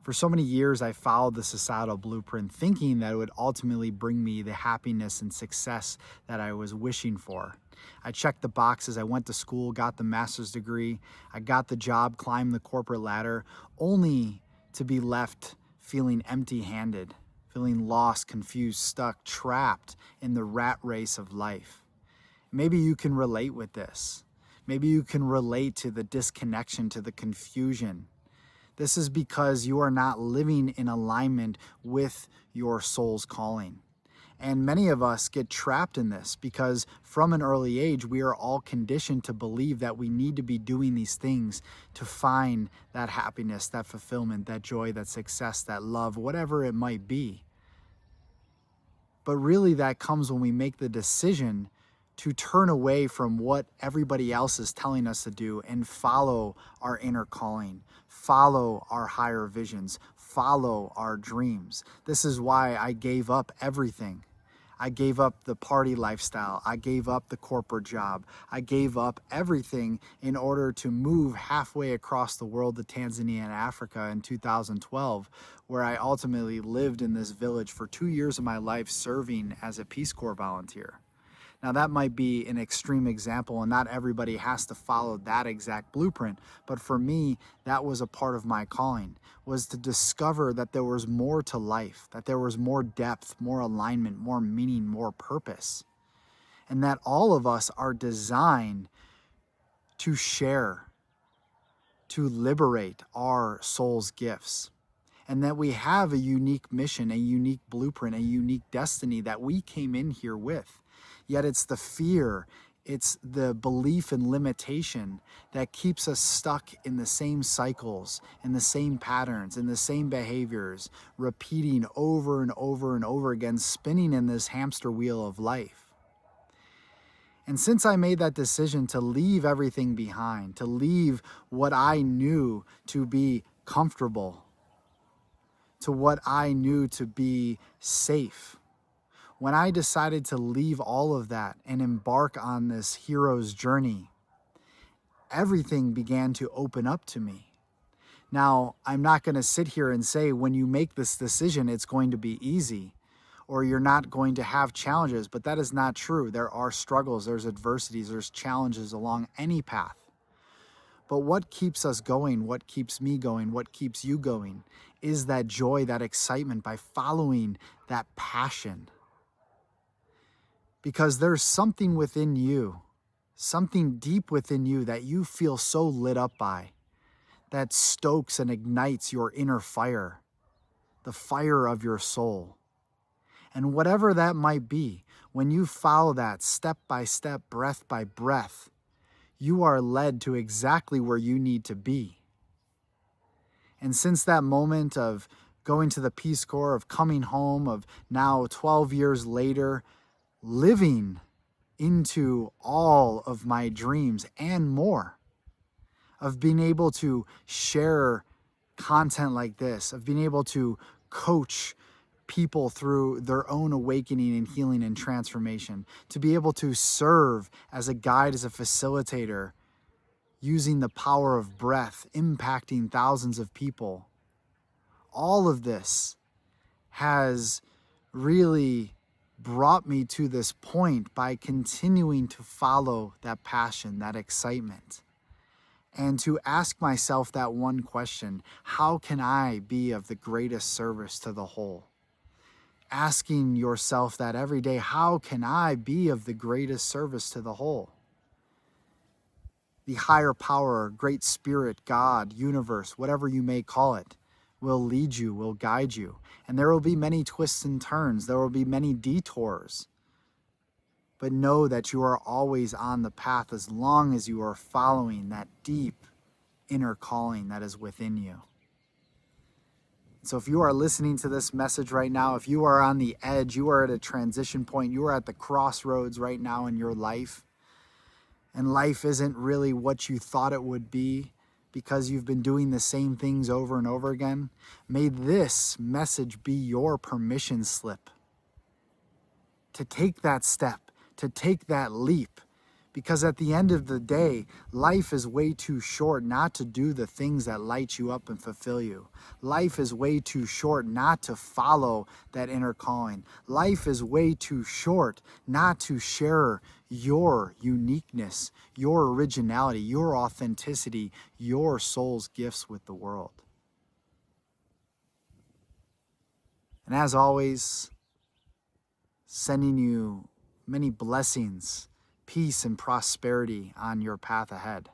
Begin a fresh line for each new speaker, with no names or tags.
For so many years, I followed the societal blueprint thinking that it would ultimately bring me the happiness and success that I was wishing for. I checked the boxes. I went to school, got the master's degree. I got the job, climbed the corporate ladder, only to be left feeling empty-handed, feeling lost, confused, stuck, trapped in the rat race of life. Maybe you can relate with this. Maybe you can relate to the disconnection, to the confusion. This is because you are not living in alignment with your soul's calling. And many of us get trapped in this because from an early age, we are all conditioned to believe that we need to be doing these things to find that happiness, that fulfillment, that joy, that success, that love, whatever it might be. But really that comes when we make the decision to turn away from what everybody else is telling us to do and follow our inner calling, follow our higher visions, follow our dreams. This is why I gave up everything. I gave up the party lifestyle. I gave up the corporate job. I gave up everything in order to move halfway across the world to Tanzania and Africa in 2012, where I ultimately lived in this village for 2 years of my life serving as a Peace Corps volunteer. Now that might be an extreme example and not everybody has to follow that exact blueprint, but for me, that was a part of my calling, was to discover that there was more to life, that there was more depth, more alignment, more meaning, more purpose, and that all of us are designed to share, to liberate our soul's gifts, and that we have a unique mission, a unique blueprint, a unique destiny that we came in here with. Yet it's the fear, it's the belief in limitation that keeps us stuck in the same cycles, in the same patterns, in the same behaviors, repeating over and over and over again, spinning in this hamster wheel of life. And since I made that decision to leave everything behind, to leave what I knew to be comfortable, to what I knew to be safe, when I decided to leave all of that and embark on this hero's journey, everything began to open up to me. Now, I'm not going to sit here and say when you make this decision, it's going to be easy or you're not going to have challenges, but that is not true. There are struggles, there's adversities, there's challenges along any path. But what keeps us going, what keeps me going, what keeps you going is that joy, that excitement by following that passion. Because there's something within you, something deep within you that you feel so lit up by, that stokes and ignites your inner fire, the fire of your soul. And whatever that might be, when you follow that step by step, breath by breath, you are led to exactly where you need to be. And since that moment of going to the Peace Corps, of coming home, of now 12 years later, living into all of my dreams and more, of being able to share content like this, of being able to coach people through their own awakening and healing and transformation, to be able to serve as a guide, as a facilitator, using the power of breath, impacting thousands of people. All of this has really brought me to this point by continuing to follow that passion, that excitement, and to ask myself that one question: how can I be of the greatest service to the whole? Asking yourself that every day: how can I be of the greatest service to the whole? The higher power, great spirit, God, universe, whatever you may call it, will lead you, will guide you. And there will be many twists and turns. There will be many detours. But know that you are always on the path as long as you are following that deep inner calling that is within you. So if you are listening to this message right now, if you are on the edge, you are at a transition point, you are at the crossroads right now in your life, and life isn't really what you thought it would be because you've been doing the same things over and over again, may this message be your permission slip to take that step, to take that leap, Because at the end of the day, life is way too short not to do the things that light you up and fulfill you. Life is way too short not to follow that inner calling. Life is way too short not to share your uniqueness, your originality, your authenticity, your soul's gifts with the world. And as always, sending you many blessings, peace, and prosperity on your path ahead.